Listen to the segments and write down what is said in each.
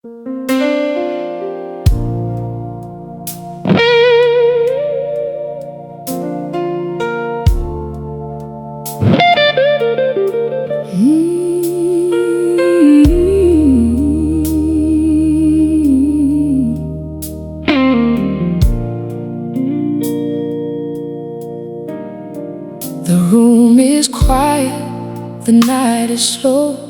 The room is quiet, the night is slow.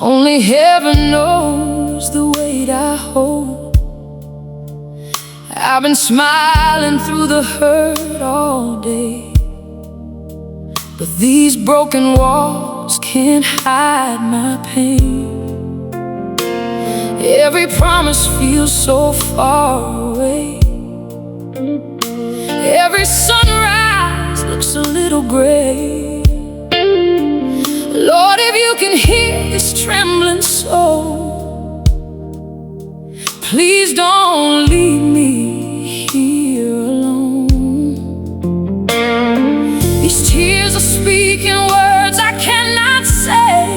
Only heaven knows the weight I hold. I've been smiling through the hurt all day, but these broken walls can't hide my pain. Every promise feels so far away. Every sunrise looks a little gray. Lord, if you can hear this trembling soul, please don't leave me here alone. These tears are speaking words I cannot say.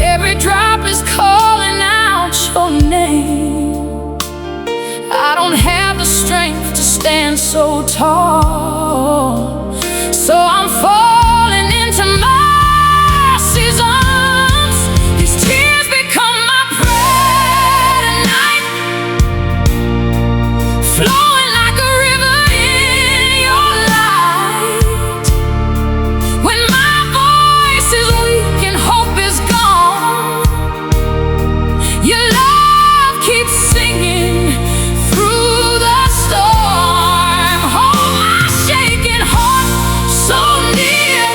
Every drop is calling out your name. I don't have the strength to stand so tall, so I'm falling into mercy's arms. These tears become my prayer tonight, flowing like a river in your light. When my voice is weak and hope is gone, your love keeps singing through the storm. Hold my shaking heart so near,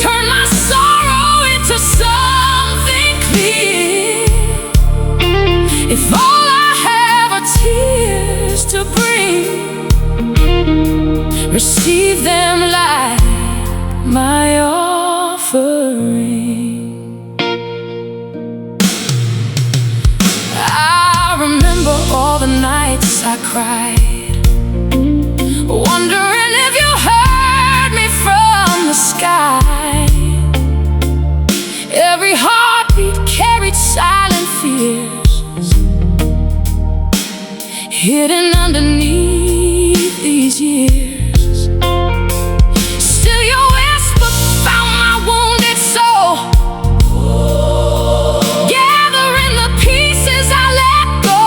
turn my sorrow into something clear. If all I have are tears to bring, receive them like my offering. I remember all the nights I cried, wondering if you heard me from the sky. Every heartbeat carried silent fears, hidden underneath these years. Still your whisper found my wounded soul, gathering the pieces I let go.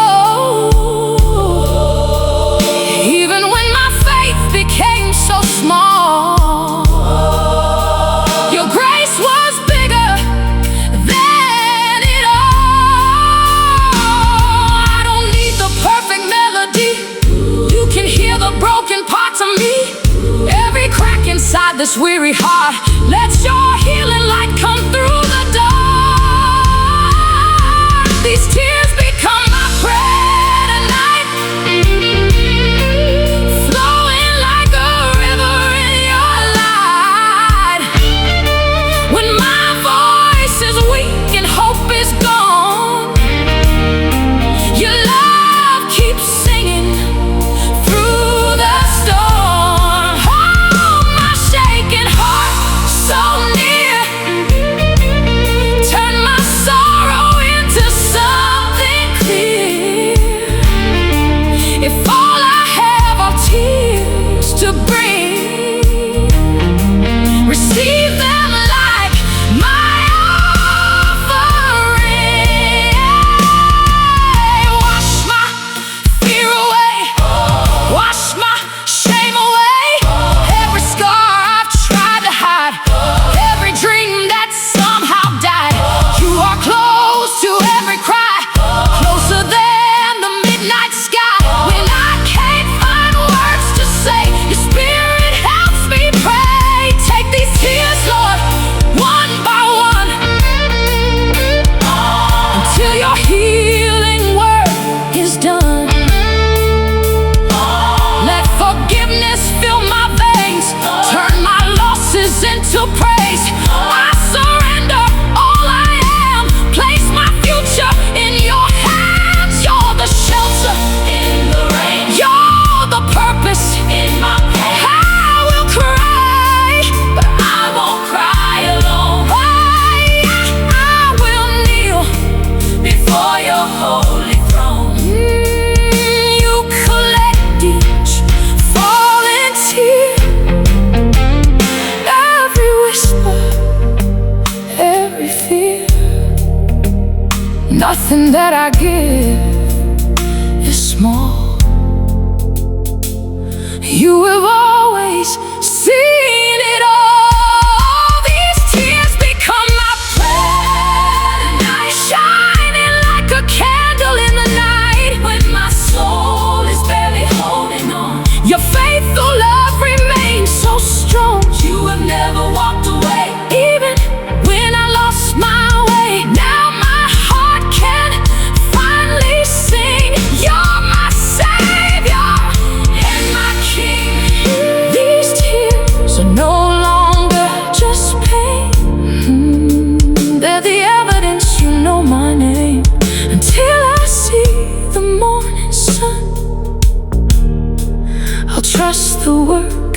Even when my faith became so small, your grace was bigger than it all. I don't need the perfect melody, you can hear the broken parts of me. Every crack inside this weary heart, let your healing light come through the dark. These tears become my prayer tonight, flowing like a river in your light. When my voice is weak and hope is gone, your love keeps singing through the storm. Hold my shaking heart so near, Nothing that I give is small. You have always seen it all. These tears become my prayer, shining like a candle in the night when my soul is barely holding on. Your faithful love remains so strong. You have never walked away, even when I lost my way. Now my heart can finally sing. You're my Savior and my King. These tears are no longer just pain. They're the evidence you know my name. Until I see the morning sun, I'll trust the work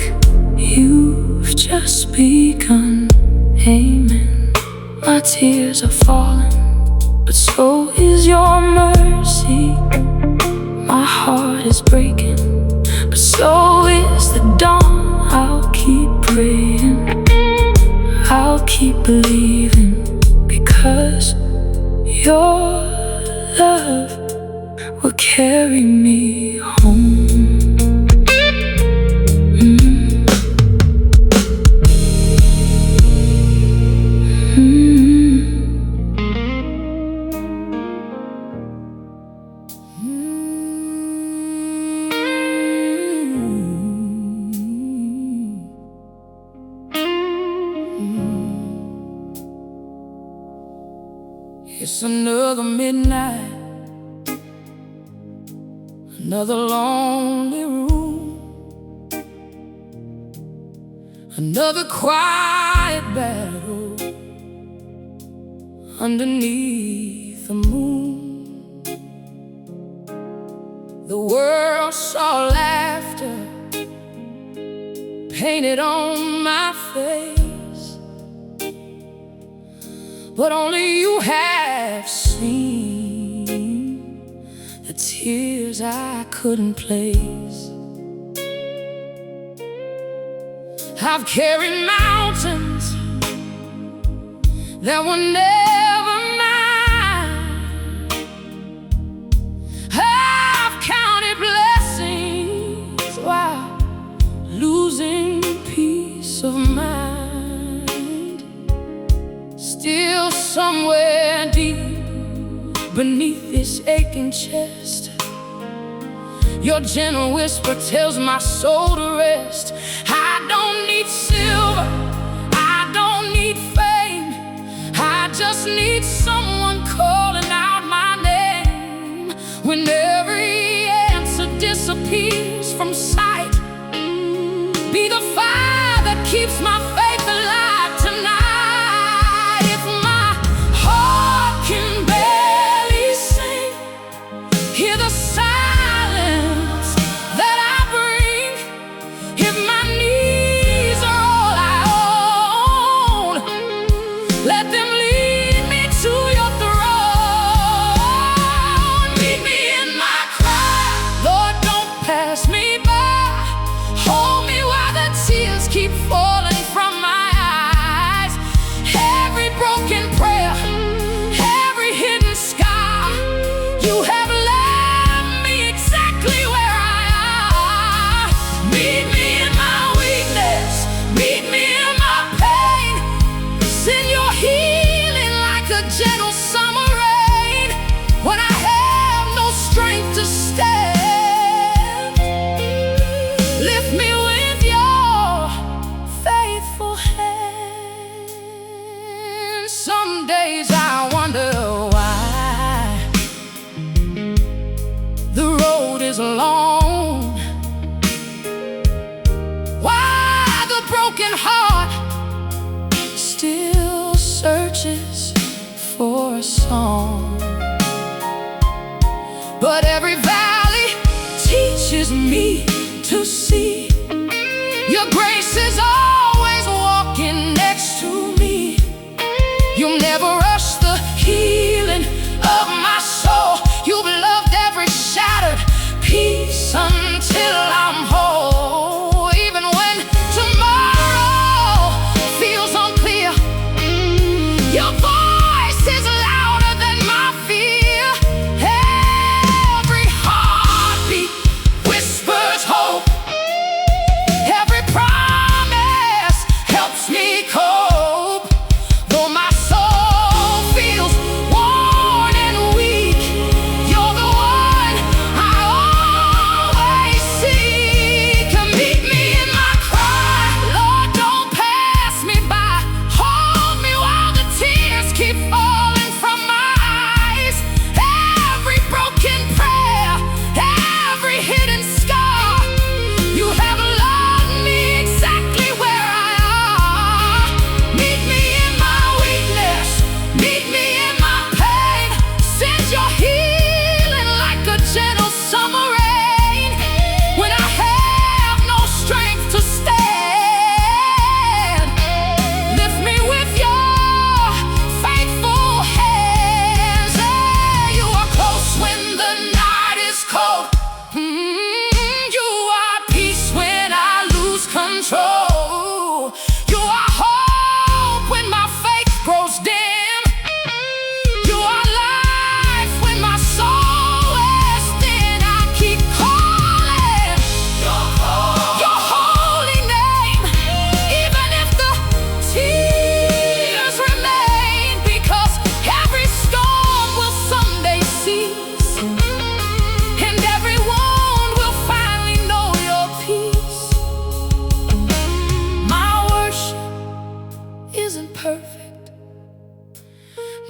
you've just begun. Amen. My tears are falling, but so is your mercy. My heart is breaking, but so is the dawn. I'll keep praying, I'll keep believing, because your love will carry me home. It's another midnight, another lonely room, another quiet battle underneath the moon. The world saw laughter painted on my face, but only you have seen the tears I couldn't place. I've carried mountains that were never mine. I've counted blessings while losing peace of mind. Still somewhere deep beneath this aching chest, your gentle whisper tells my soul to rest. I don't need silver, I don't need fame, I just need someone calling out my name. When every answer disappears from sight, be the fire that keeps my faith alive tonight. If my heart can barely sing, hear the silence that I bring. If my knees are all I own, let them lead me to your throne. Meet me in my cry, Lord, don't pass me by. Hold me while the tears keep falling from my eyes. Every broken prayer, every hidden scar, you have left me exactly where I am. Meet me in my weakness, meet me in my pain. Send your healing like a gentle summer rain. When I have no strength to stand, lift me with your faithful hand. Some days I wonder why the road is long, why the broken heart still searches for a song. But every valley teaches me to see your grace is always walking next to me. You'll never rush the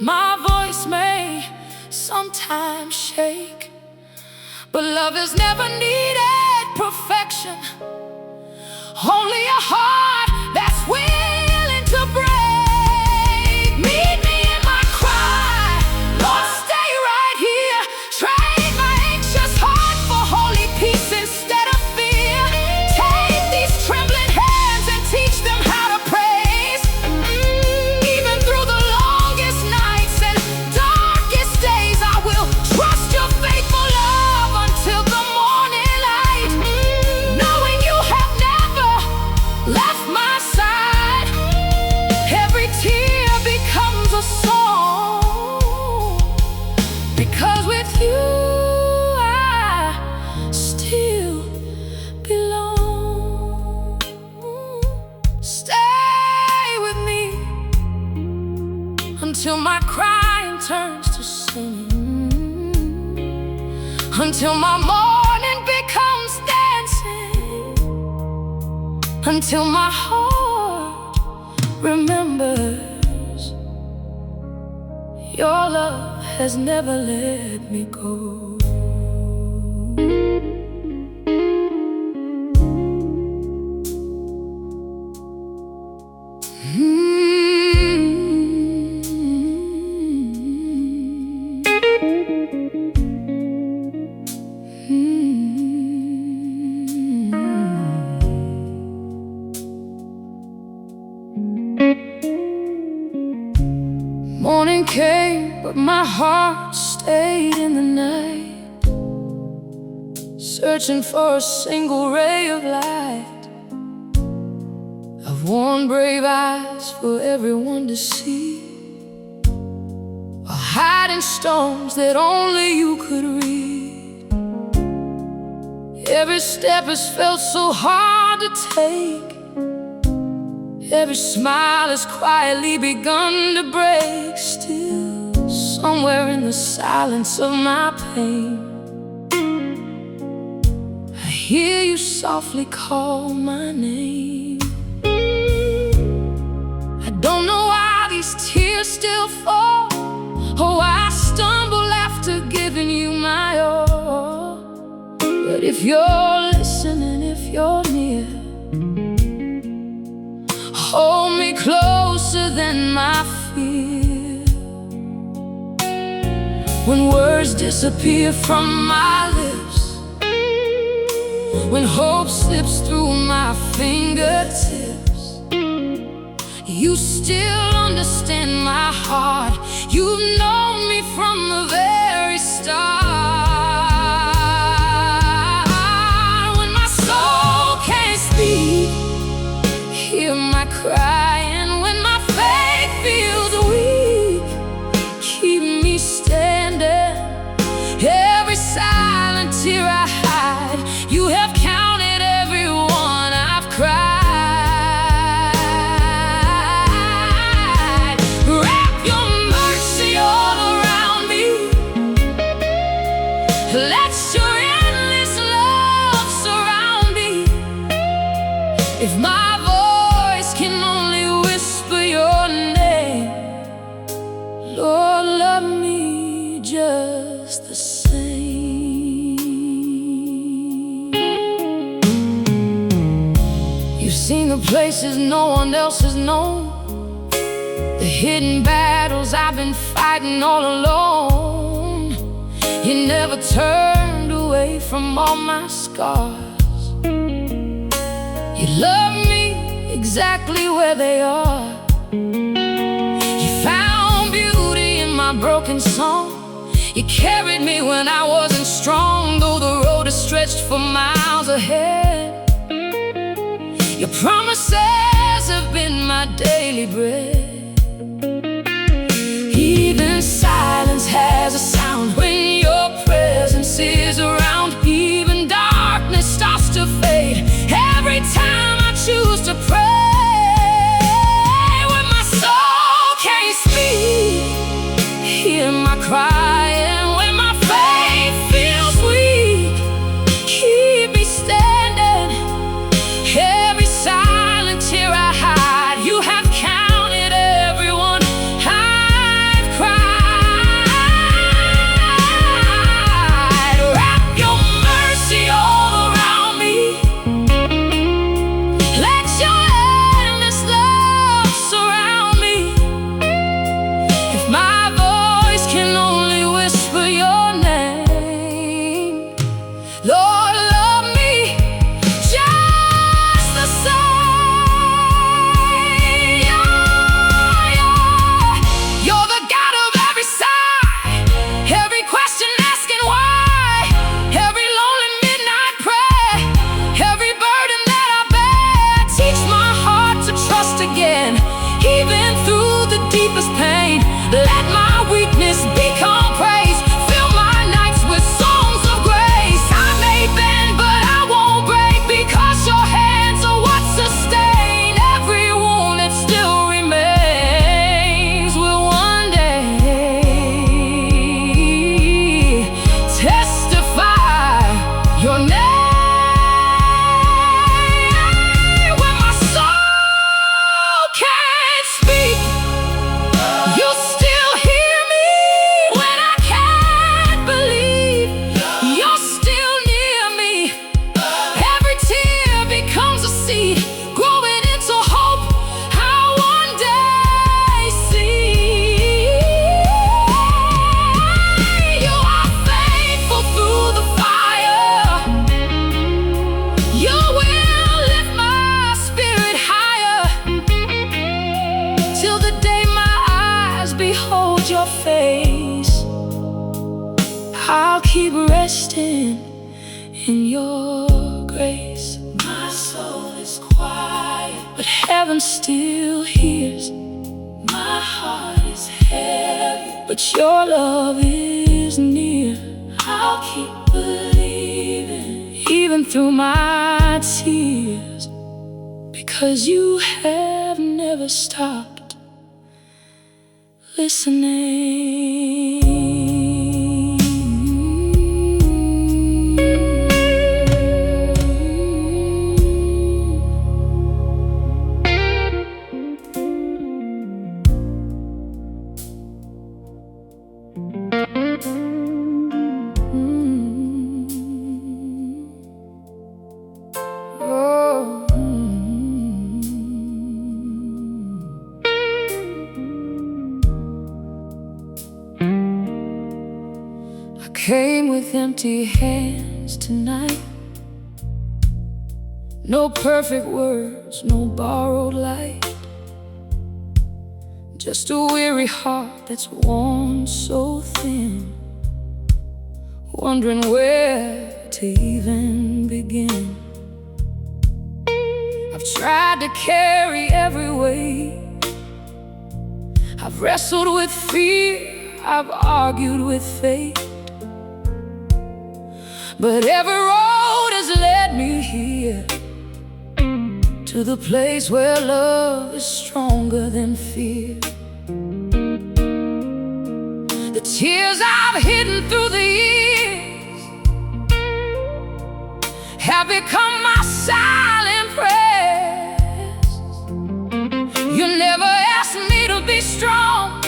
My voice may sometimes shake, but love has never needed perfection. Only a heart that's willing to break. Meet me in my cry, Lord, stay right here. Trade my anxious heart for holy peace instead of fear. Take these trembling hands and teach them how to praise. Even through the longest nights and darkest days, I will trust your faithful love until the morning light. Knowing you have never left my side, every tear becomes a song, because with you I still belong. Stay with me until my crying turns to singing, until my morning becomes dancing, until my heart remembers your love has never let me go. Morning came, but my heart stayed in the night, searching for a single ray of light. I've worn brave eyes for everyone to see, or hiding storms that only you could read. Every step has felt so hard to take, every smile has quietly begun to break. Still, somewhere in the silence of my pain, I hear you softly call my name. I don't know why these tears still fall, or why I stumble after giving you my all. But if you're listening, if you're near, hold me closer than my fear. When words disappear from my lips, when hope slips through my fingertips, you still understand my heart. You've known me from the very start. When my soul can't speak, hear my cry, and when my faith feels weak, keep me standing. Every silent tear I hide, you have counted every one I've cried. Wrap your mercy all around me, let your endless love surround me. If my can only whisper your name, Lord, love me just the same. You've seen the places no one else has known, the hidden battles I've been fighting all alone. You never turned away from all my scars. You love me exactly where they are. You found beauty in my broken song. You carried me when I wasn't strong, though the road is stretched for miles ahead. Your promises have been my daily bread. Even silence has a sound when your presence is around. Even darkness starts to fade every time I choose to pray. When my soul can't speak, hear my cry, and when my faith feels weak, keep me standing. Every silent tear I hide, you have counted everyone I've cried. your face. I'll keep resting in your grace. My soul is quiet, but heaven still hears. My heart is heavy, but your love is near. I'll keep believing, even through my tears, because you have never stopped listening. Came with empty hands tonight. No perfect words, no borrowed light. Just a weary heart that's worn so thin, wondering where to even begin. I've tried to carry every weight. I've wrestled with fear, I've argued with fate, but every road has led me here, to the place where love is stronger than fear. The tears I've hidden through the years have become my silent prayers. You never asked me to be strong,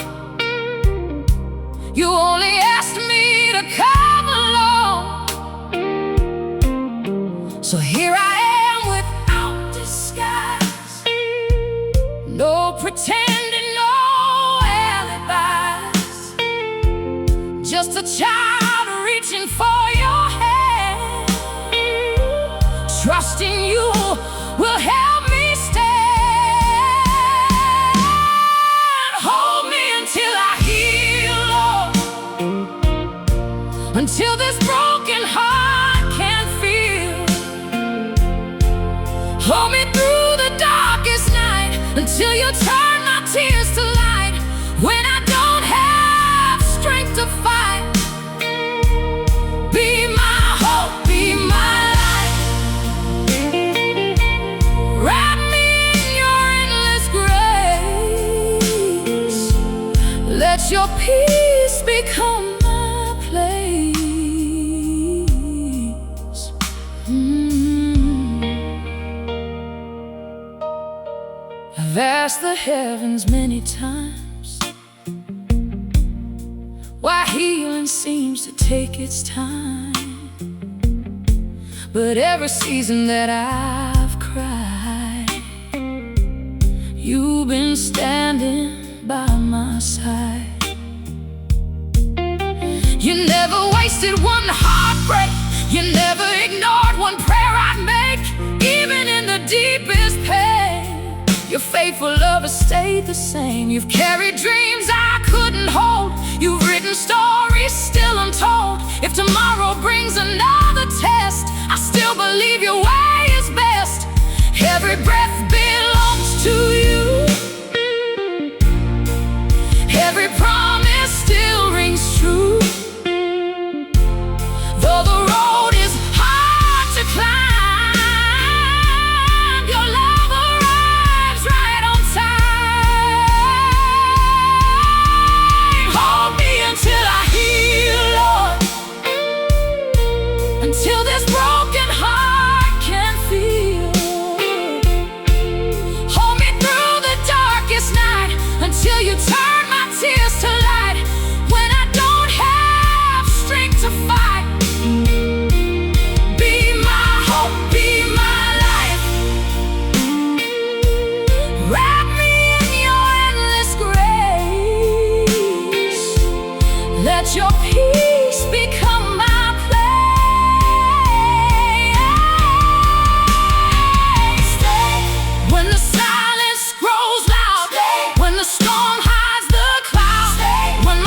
you only asked me to come along. So here I am without disguise, no pretending, no alibis, just a child reaching for your hand, trusting you will help me stand. Hold me until I heal, Lord, until this broken heart can feel. Hold me through the darkest night, until you turn my tears to light. When I don't have strength to fight, be my hope, be my life. Wrap me in your endless grace. Let your peace become my place. I've asked the heavens many times why healing seems to take its time, but every season that I've cried, you've been standing by my side. You never wasted one heartbreak, you never ignored one prayer I'd make, even in the deepest pain. Your faithful love has stayed the same. You've carried dreams I couldn't hold, you've written stories still untold. If tomorrow brings another test, I still believe your way is best. Every breath belongs to you, every promise still rings true. Though the road is hard to climb, your love arrives right on time. Hold me until I heal, Lord, until this broken heart can feel. Hold me through the darkest night, until you turn my tears to light. When I don't have strength to fight, let your peace become my place. Stay when the silence grows loud, stay when the storm hides the cloud, stay when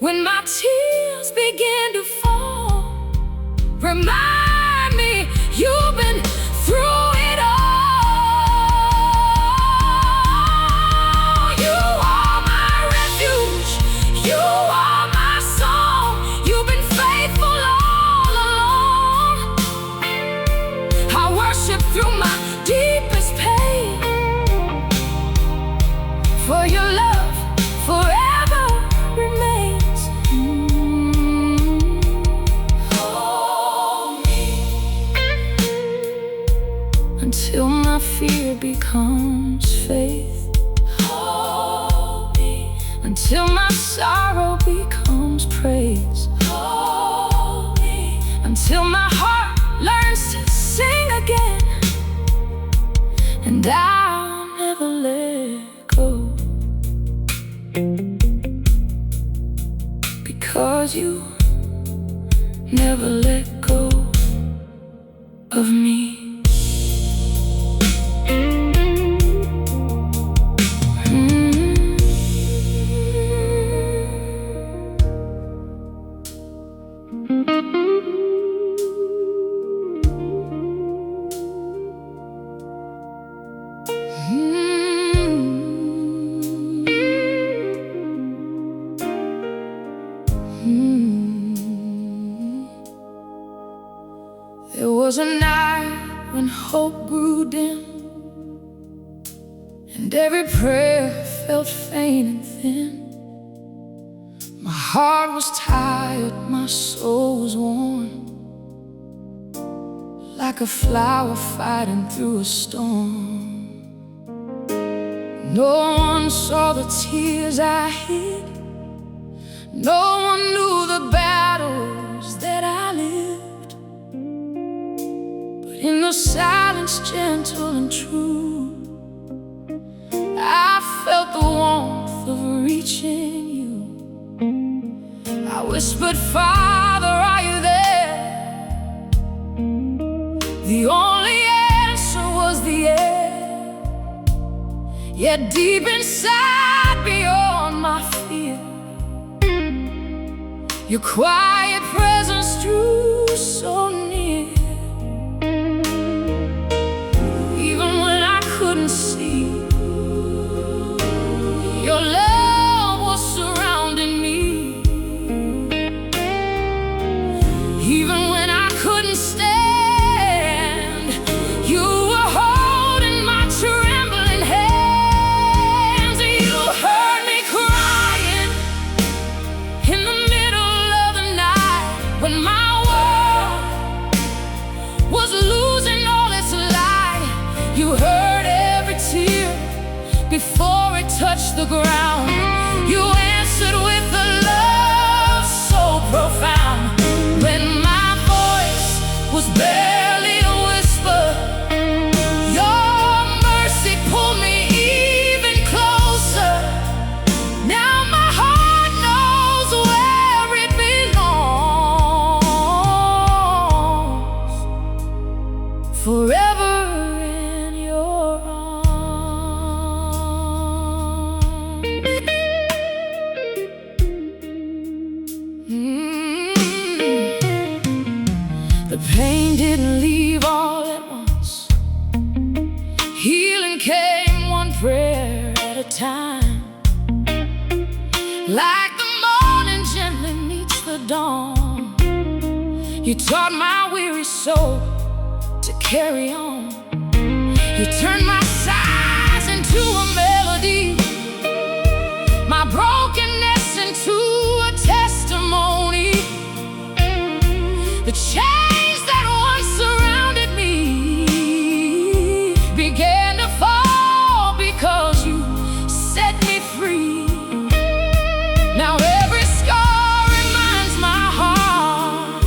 when my tears begin to fall. Remind me you've been through it all. You are my refuge, you are my song. You've been faithful all along. I worship through my deepest pain, for your love forever remains. Hold me until my fear becomes faith. Hold me until my sorrow becomes praise. Hold me until my heart learns to sing again, and I'll never let go, because you never let go of me. There was a night when hope grew dim, and every prayer felt faint and thin. My heart was tired, my soul was worn, like a flower fighting through a storm. No one saw the tears I hid, no one knew the battles that I lived. But in the silence, gentle and true, I felt the warmth of reaching you. I whispered, Father, are you there? The only answer was the air. Yet deep inside, beyond my fear, your quiet presence drew so near. Even when I couldn't see, your love was surrounding me. Even when I couldn't stand, you were holding my trembling hands. You heard me crying in the middle of the night, when my world was losing all its light. You heard every tear before it touched the ground. You answered with a love so profound. When my voice was barely a whisper, your mercy pulled me even closer. Now my heart knows where it belongs, forever in your arms. The pain didn't leave all at once. Healing came one prayer at a time, like the morning gently meets the dawn. You taught my weary soul to carry on. You turned my sighs into a melody, my brokenness into a testimony. The chains that once surrounded me began to fall because you set me free. Now every scar reminds my heart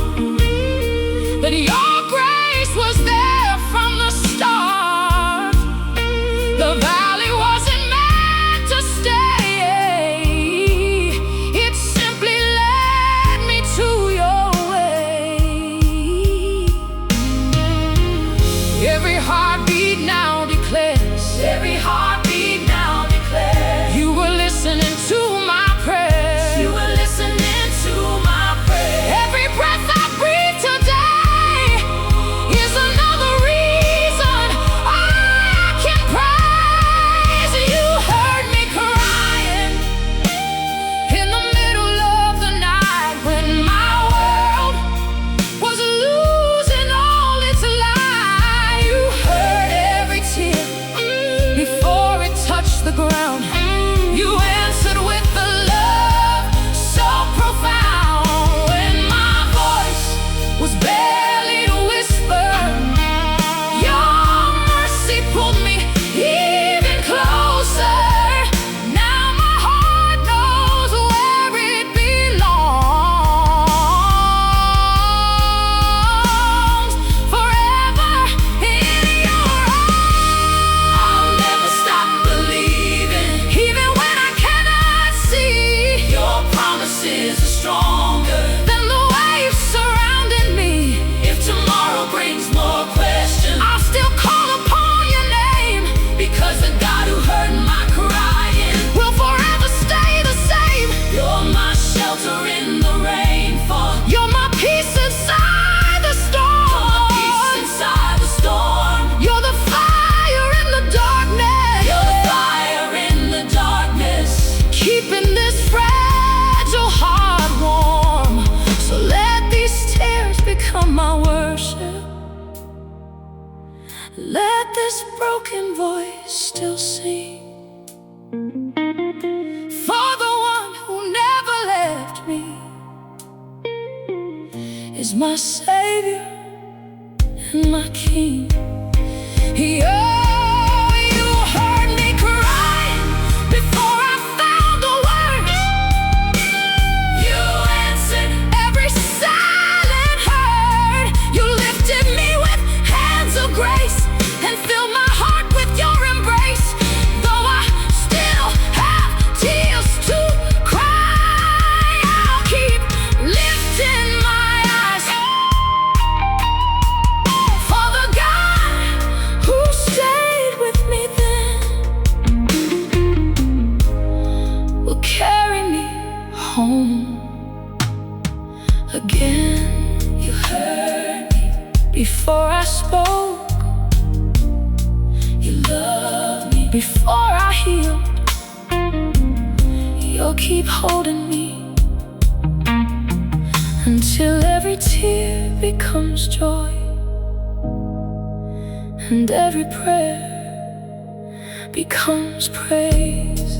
that your grace was there from the start. Let this broken voice still sing for the one who never left me, is my Savior and my King. Oh, you heard me crying before I found the words. You answered every silent hurt. You lifted me with hands of grace and filled my heart with your embrace. Though I still have tears to cry, I'll keep lifting my eyes for the God who stayed with me then will carry me home again. You heard me before I spoke. You love me before I healed. You'll keep holding me until every tear becomes joy and every prayer becomes praise.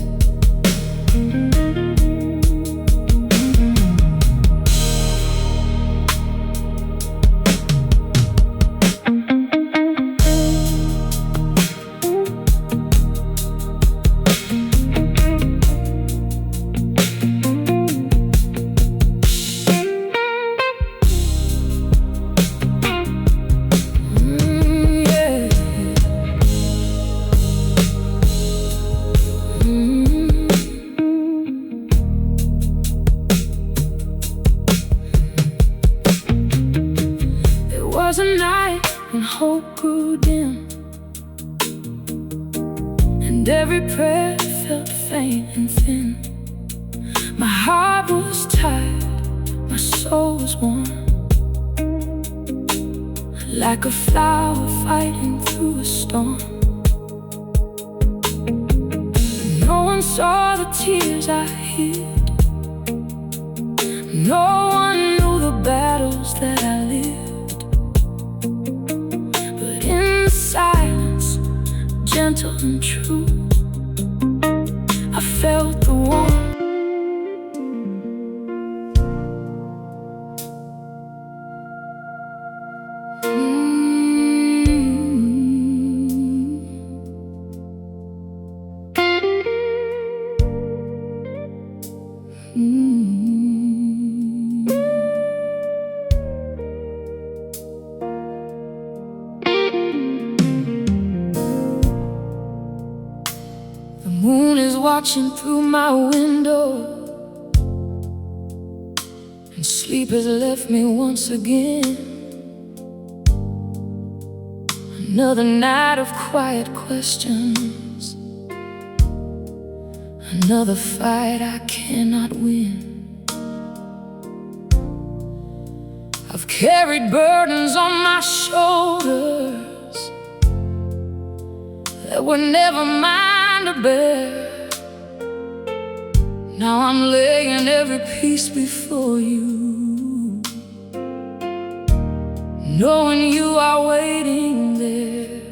There was a night when hope grew dim, and every prayer felt faint and thin. My heart was tired, my soul was worn, like a flower fighting through a storm. No one saw the tears I hid. No one knew the battles that I lived. But in the silence, gentle and true, I felt the warmth. The moon is watching through my window, and sleep has left me once again. Another night of quiet questions, another fight I cannot win. I've carried burdens on my shoulders that were never mine to bear. Now I'm laying every piece before you, knowing you are waiting there.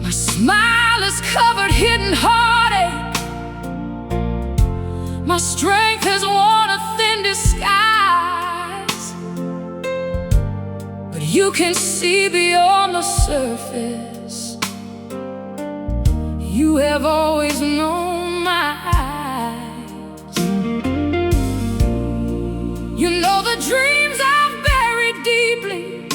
My smile is covered hidden heartache. My strength has worn a thin disguise, but you can see beyond the surface. You have always known my eyes. You know the dreams I've buried deeply,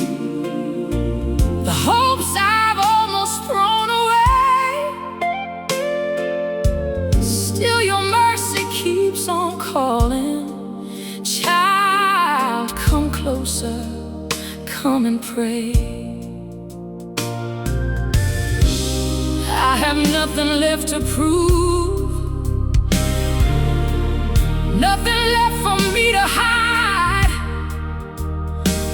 the hopes I've almost thrown away. Still your mercy keeps on calling. Child, come closer, come and pray. I have nothing left to prove, nothing left for me to hide.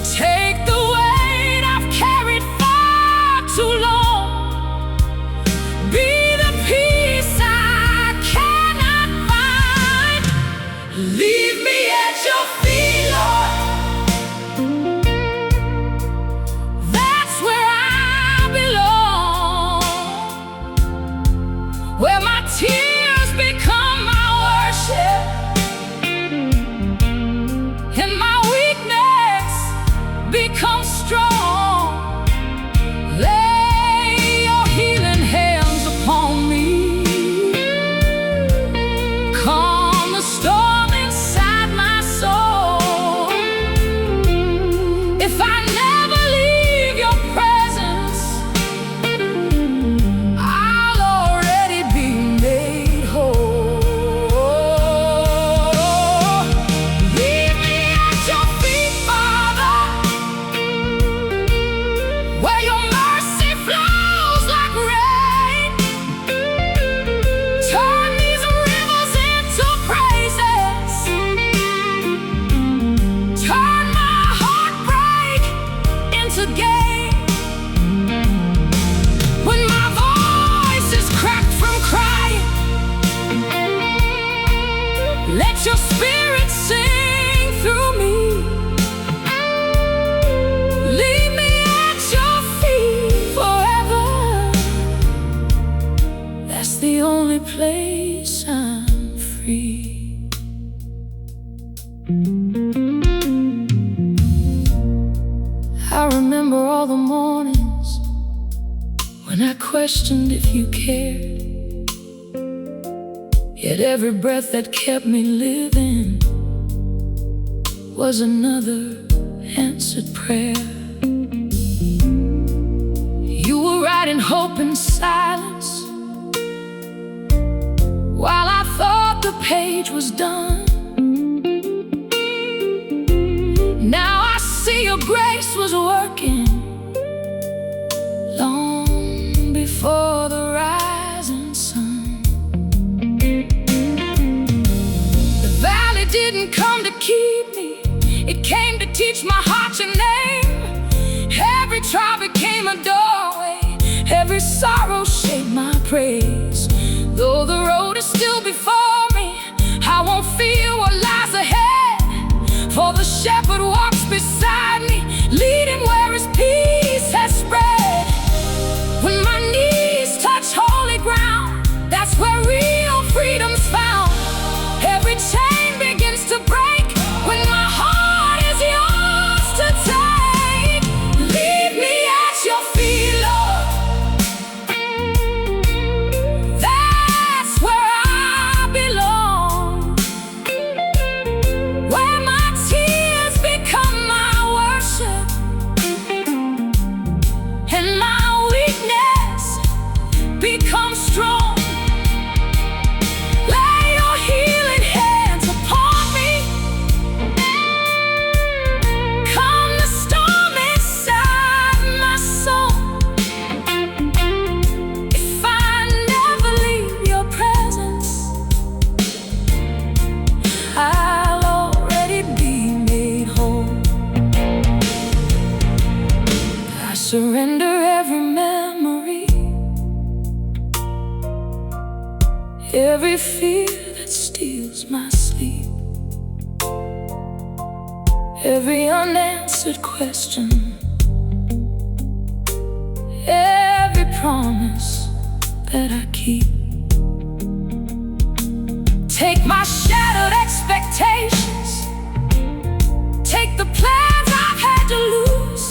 Take the weight I've carried far too long. Be the peace I cannot find. Leave me at your feet, Lord. become strong. Lay your healing hands upon me. Calm the storm inside my soul. If I never leave your presence, I'll already be made whole. Leave me at your feet, Father, where your mercy flows like rain. Turn these rivers into praises. Turn my heartbreak into gain. When my voice is cracked from crying, let your spirit sing through me. Leave me at your feet forever. That's the only place I'm free. I remember all the mornings when I questioned if you cared. Yet every breath that kept me living was another answered prayer. You were writing hope in silence while I thought the page was done. Now I see your grace was working long before the rising sun. The valley didn't come to keep me, it came to teach my heart your name. Every trial became a doorway, every sorrow shaped my praise. Though the road is still before me, I won't fear what lies ahead, for the shepherd walks beside me, leading where his peace has spread. When my knees touch holy ground, that's where real freedom's found. Every chain begins to break when my heart is yours to take. Leave me at your feet, Lord. That's where I belong, where my tears become my worship and my weakness becomes strong. Lay your healing hands upon me. Calm the storm inside my soul. If I never leave your presence, I'll already be made whole. I surrender every memory, every fear that steals my sleep, every unanswered question, every promise that I keep. Take my shattered expectations, take the plans I've had to lose.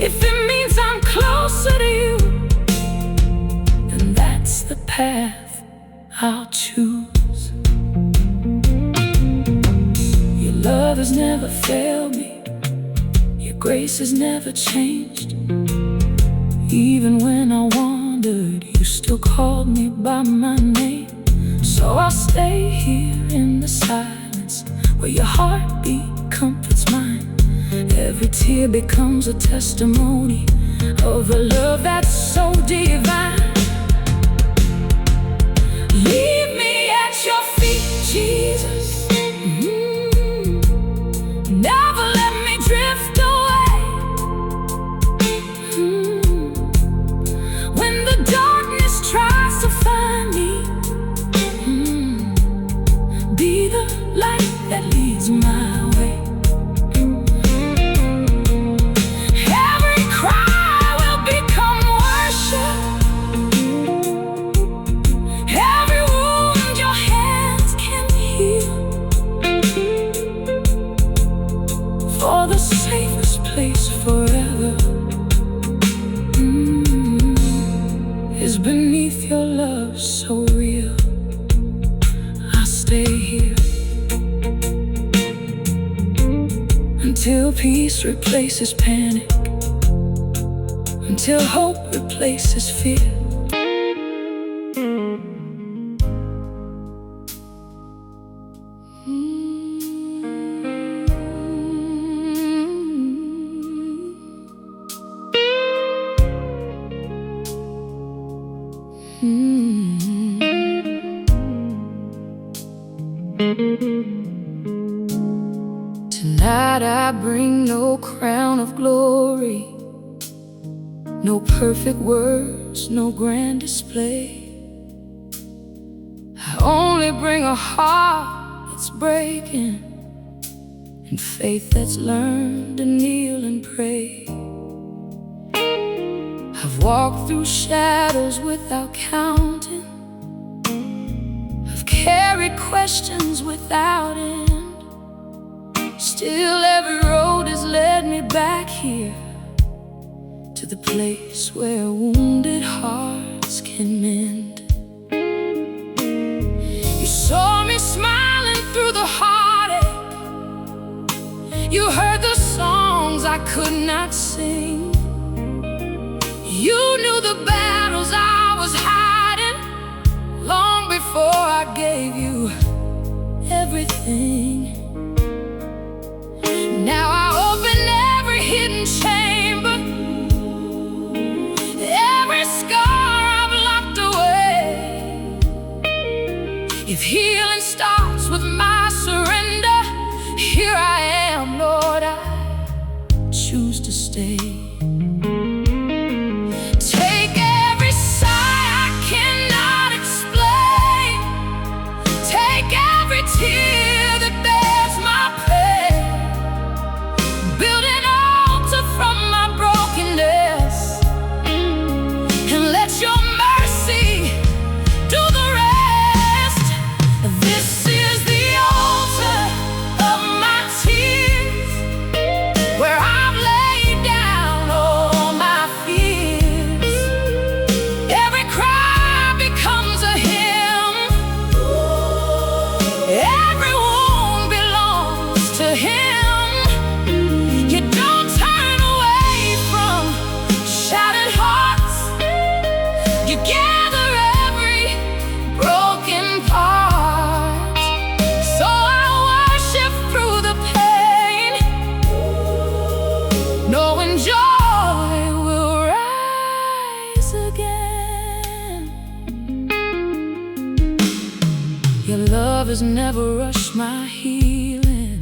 If it means I'm closer to you, then that's the path I'll choose. Your love has never failed me, your grace has never changed. Even when I wandered, you still called me by my name. So I'll stay here in the silence, where your heartbeat comforts mine. Every tear becomes a testimony of a love that's so divine. Leave me at your feet, Jesus. Never let me drift away. When the darkness tries to find me, be the light that leads my way. Every cry will become worship, every wound your hands can heal. safest place forever is beneath your love so real. I stay here until peace replaces panic, until hope replaces fear. Tonight I bring no crown of glory, no perfect words, no grand display. I only bring a heart that's breaking, and faith that's learned to kneel and pray. I've walked through shadows without counting, I've carried questions without end. Still every road has led me back here, to the place where wounded hearts can mend. You saw me smiling through the heartache, you heard the songs I could not sing. You knew the battles I was hiding long before I gave you everything. Now I open every hidden chamber, every scar I've locked away. If healing starts with my surrender, here I am, Lord, I choose to stay. Take every sigh I cannot explain, take every tear that bears my pain. Build an altar from my brokenness, and let your mercy do the rest. This is the altar of my tears, where I've laid down all my fears. Every cry becomes a hymn, every wound belongs to Him. You don't turn away from shattered hearts, you gather every broken part. So I worship through the pain, knowing joy will rise again. Your love has never rushed my healing,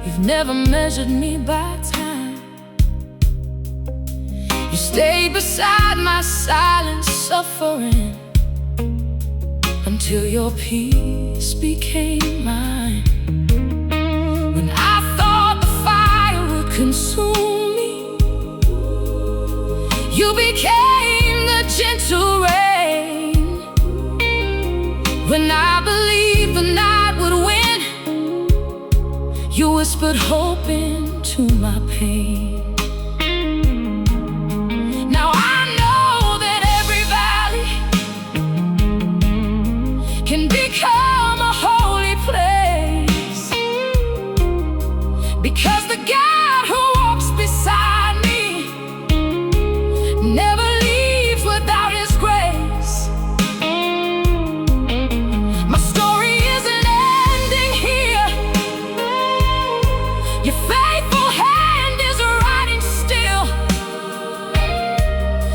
you've never measured me by time. You stayed beside my silent suffering until your peace became mine. When I thought the fire would consume me, you became the gentle rain. When I believed the night would win, you whispered hope into my pain. Now I know that every valley can become a holy place, because the God who walks beside me never leaves without His grace. My story isn't ending here, your faithful hand is writing still,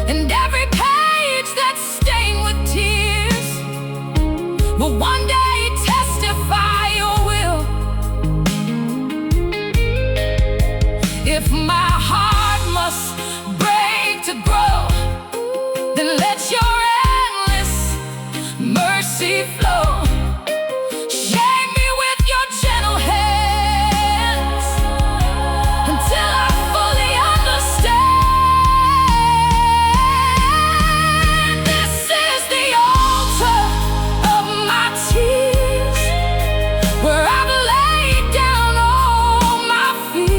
and every page that's stained with tears will one day testify your will. If my heart must break to grow, then let your endless mercy flow. Shake me with your gentle hands until I fully understand. This is the altar of my tears, where I've laid down all my fears.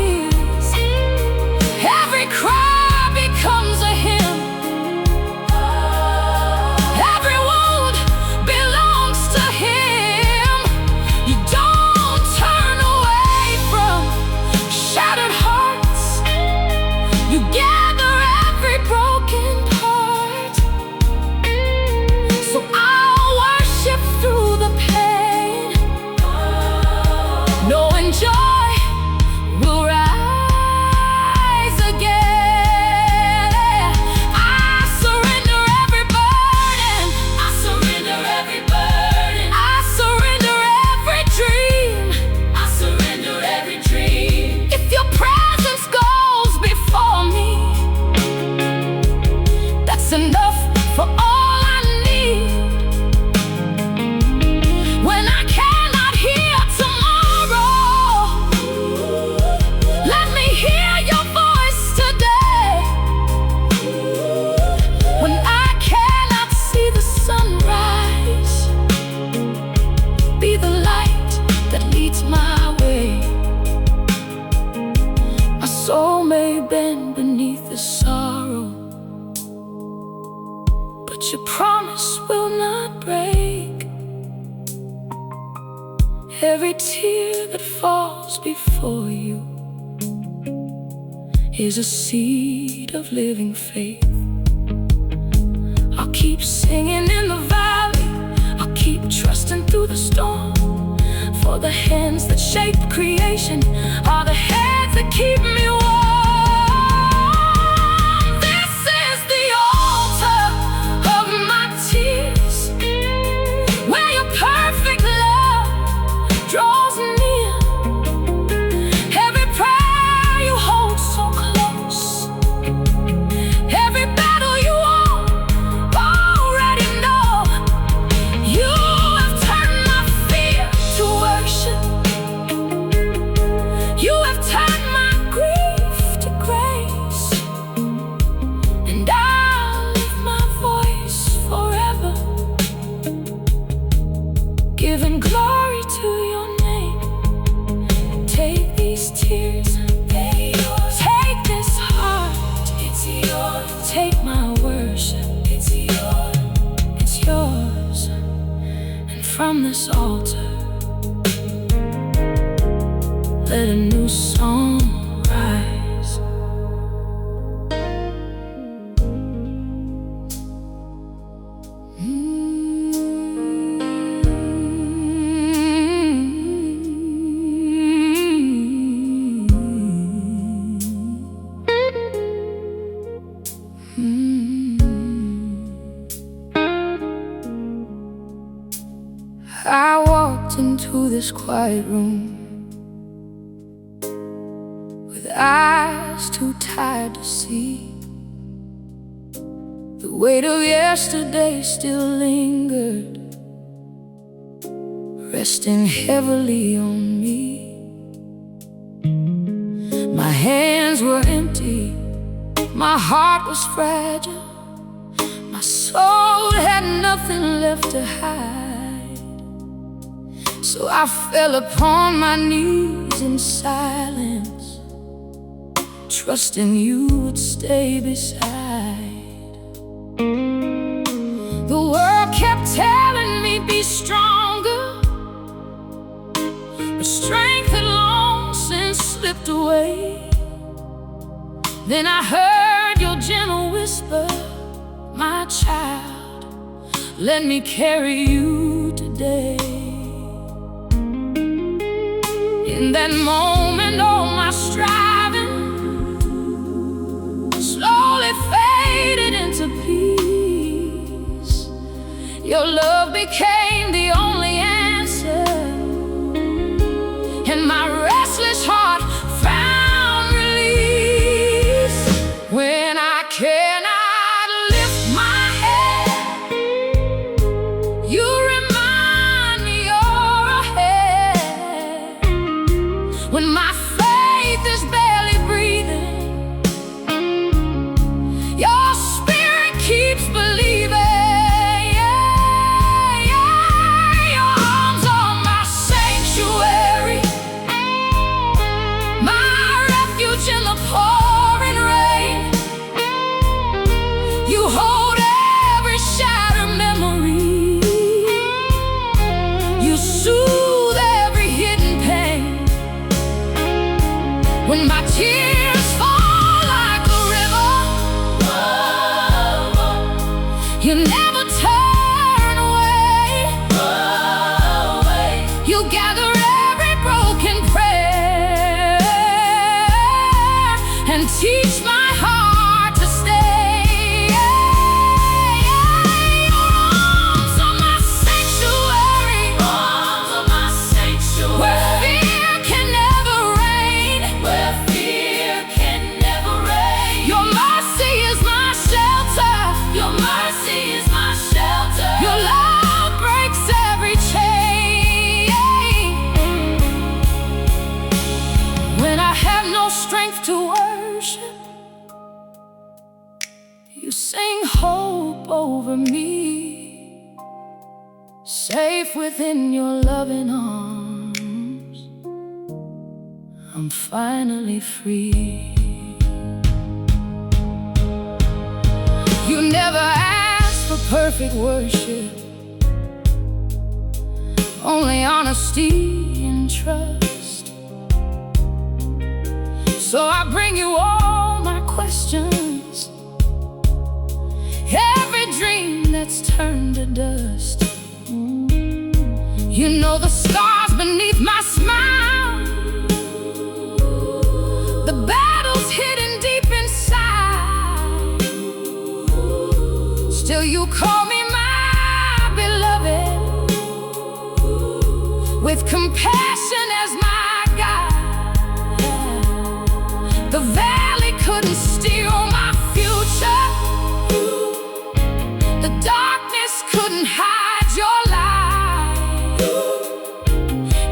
soul may bend beneath the sorrow, but your promise will not break. Every tear that falls before you is a seed of living faith. I'll keep singing in the valley, I'll keep trusting through the storm. For the hands that shape creation are the hands that keep me warm. This is the altar of my tears, where your perfect love draws near. Every prayer you hold so close, every battle you won, already know. You have turned my fear to worship. You have turned my grief to grace, and I'll lift my voice forever, giving glory to your name. Take these tears, they're yours. Take this heart, it's yours. Take my worship, it's yours. It's yours. And from this altar, let a new song rise. I walked into this quiet room with eyes too tired to see. The weight of yesterday still lingered, resting heavily on me. My hands were empty, my heart was fragile, my soul had nothing left to hide. So I fell upon my knees in silence, trusting you would stay beside. The world kept telling me be stronger, but strength had long since slipped away. Then I heard your gentle whisper, my child, let me carry you today. In that moment, all my striving slowly faded into peace. Your love became the only answer, and my restless heart found release. When I cannot lift my head, you remind me you're ahead. When my faith is barely breathing, your spirit keeps believing. Your arms are my sanctuary, my refuge in the pouring rain. You hold every shattered memory, you soothe every hidden pain. When my tears fall like a river, you never turn away. You gather every broken prayer and teach my heart to stay. Your arms are my sanctuary, where fear can never reign. Your mercy is my shelter. Your love breaks every chain. When I have no strength to worship, you sing hope over me. Safe within your loving arms, I'm finally free. never asked for perfect worship, only honesty and trust. So I bring you all my questions, every dream that's turned to dust. You know the scars beneath my smile, the battles hidden deep inside. Still you call me my beloved, with compassion as my guide. The valley couldn't steal my future, the darkness couldn't hide your light.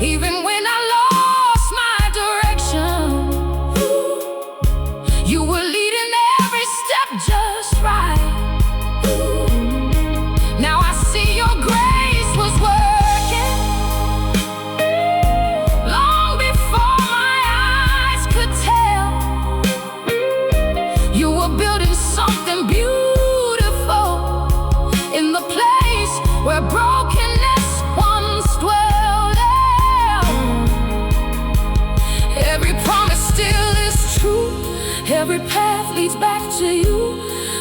Even when I lost my direction, you were leading every step just right. Now I see your grace was working long before my eyes could tell. You were building something beautiful in the place where brokenness once dwelled. Every promise still is true, every path leads back to you.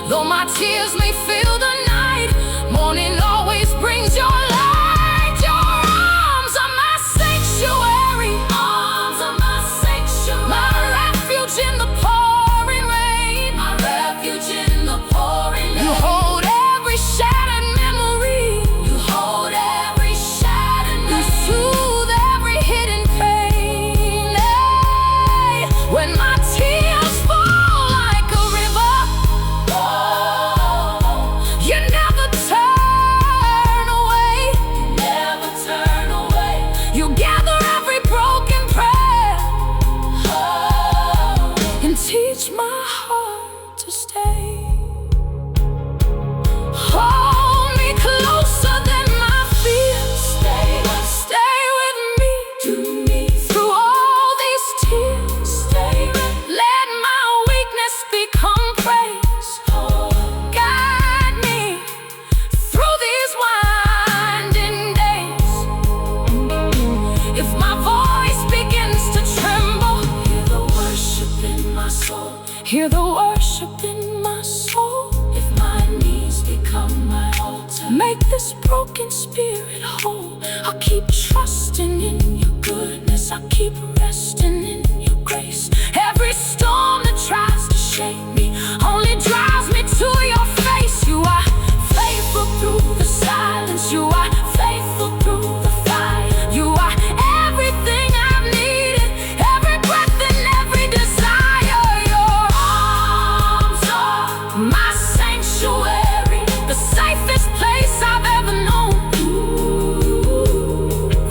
Though my tears may fill the night, morning always brings your light. Your arms are my sanctuary, arms are my sanctuary, my refuge in the pouring rain, my refuge in the pouring rain. You hold every shattered memory, you hold every shattered memory. You soothe every hidden pain. Hey, when my tears fall like a river, you never turn away, you never turn away. You gather every broken prayer, and teach my heart to stay. Hold me closer than my fears, stay with me, through all these tears. Let my weakness become praise. Guide me through these winding days. If my voice begins to tremble, hear the worship in my soul, hear the worship in my soul. If my knees become my altar, make this broken spirit whole. I'll keep trusting in your goodness, I'll keep resting in your grace. Every storm that tries to shake me only drives me to your face. You are faithful through the silence, you are faithful through the fire. You are everything I've needed, every breath and every desire. Your arms are my sanctuary, the safest place I've ever known.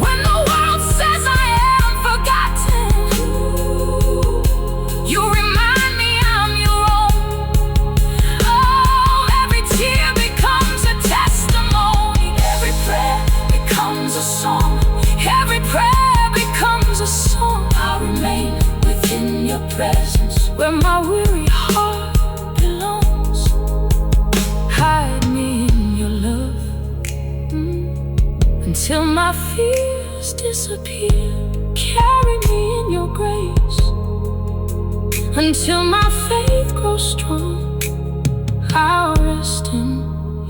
When the world says I am forgotten, you remind me I'm your own. Oh, every tear becomes a testimony, every prayer becomes a song, every prayer becomes a song. I'll remain within your presence, where my weary heart belongs. Hide me in your love, until my fears disappear. Carry me in your grace, until my faith grows strong. I'll rest in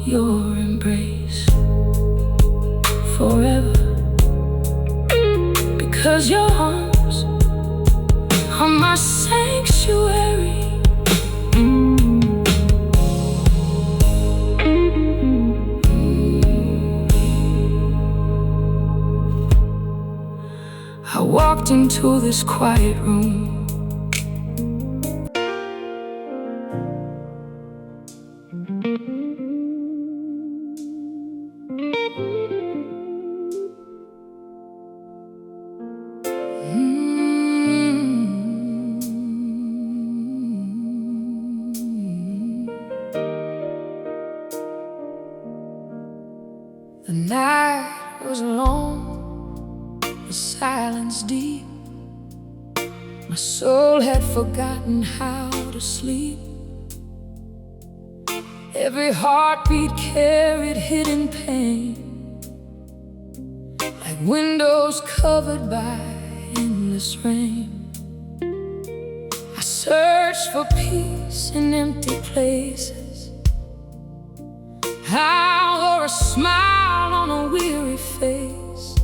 your embrace forever, because your arms are my sanctuary. I walked into this quiet room, the night was long, the silence deep. My soul had forgotten how to sleep. Every heartbeat carried hidden pain, like windows covered by endless rain. I searched for peace in empty places, or a smile on a weary face.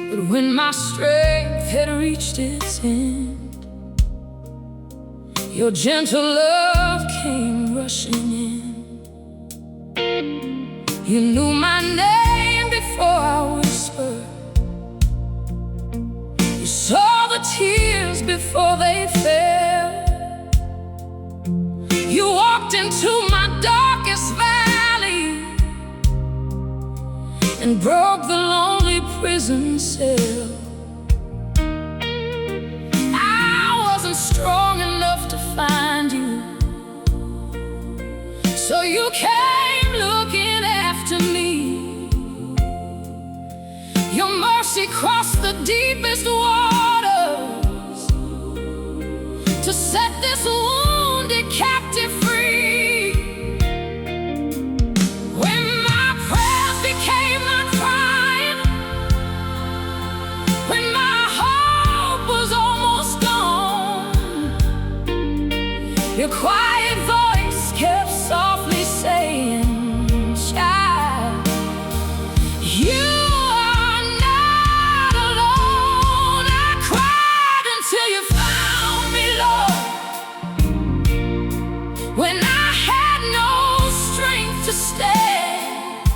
But when my strength had reached its end, your gentle love came rushing in. You knew my name before I whispered. You saw the tears before they fell. You walked into my darkest valley and broke the lonely prison cell. I wasn't strong enough to find you, so you came looking after me. Your mercy crossed the deepest waters to set this wounded captive free. When my prayers became my crying, when my hope was almost gone, your quiet voice kept softly saying, "Child, you are not alone." I cried until you found me, Lord. When I had no strength to stand,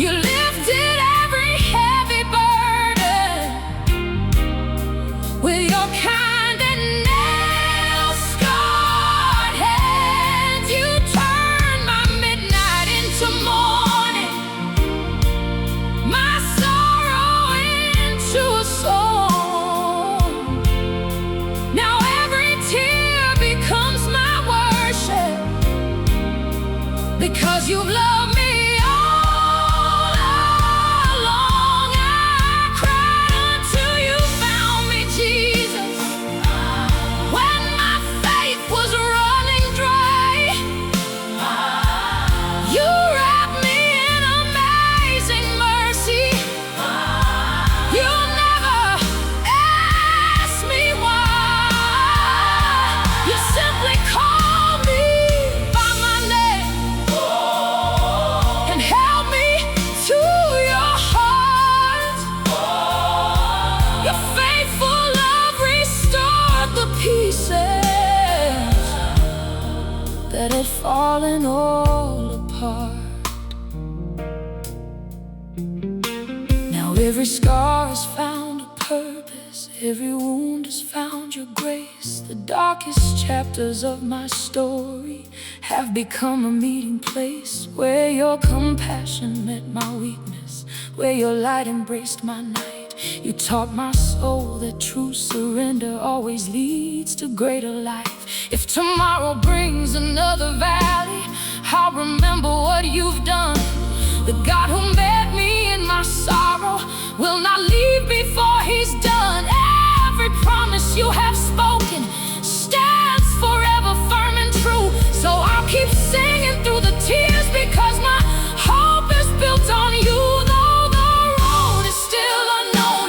you lifted every heavy burden with your kind and nail-scarred hands. You turned my midnight into morning, my sorrow into a song. Now every tear becomes my worship, because you've loved me all along. I cried until you found me, Jesus. When my faith was running dry, you wrapped me in amazing mercy. You never asked me why. You simply called me by my name and held me to your heart. Your faithful love restored the pieces that had fallen all apart. Now every scar has found a purpose, every wound has found your grace. The darkest chapters of my story have become a meeting place, where your compassion met my weakness, where your light embraced my night. You taught my soul that true surrender always leads to greater life. If tomorrow brings another valley, I'll remember what you've done. The God who met me in my sorrow will not leave before he's done. Every promise you have spoken stands forever firm and true. So I'll keep singing through the tears, because my hope is built on you. Though the road is still unknown,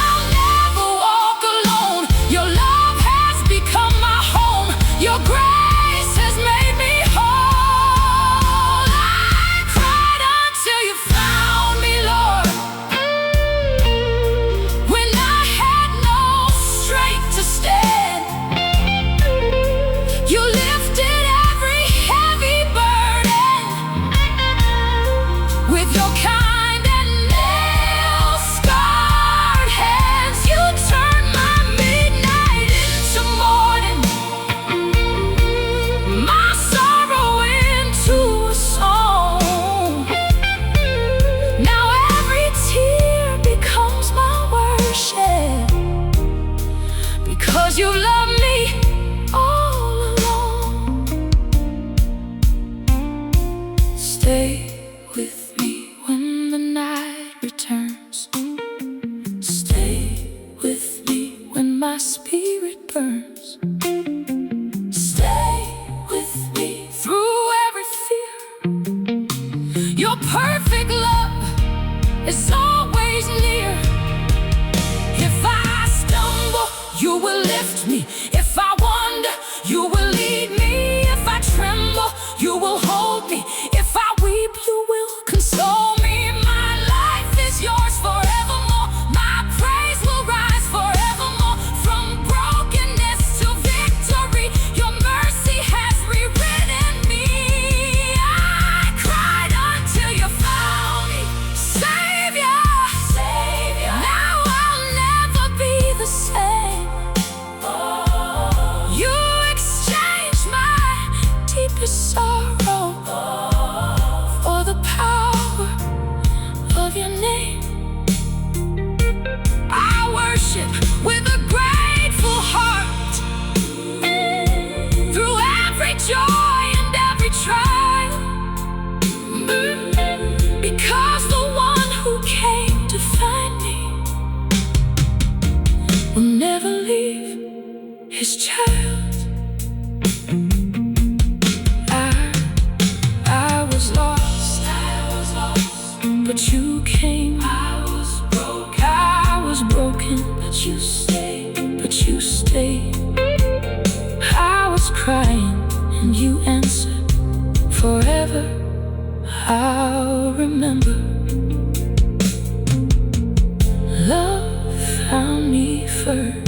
I'll never walk alone. Your love has become my home. Your grace has made me whole. I cried until you found me, Lord. When I had no strength to stand, you lifted every heavy burden with your kind and nail-scarred hands. You turned my midnight into morning, my sorrow into a song. Now every tear becomes my worship, because you love me all along. Stay with me when the night returns. Stay with me when my spirit burns. Stay with me his child. I was lost, but you came. I was broken, but you stayed. I was crying, and you answered. Forever I'll remember. Love found me first.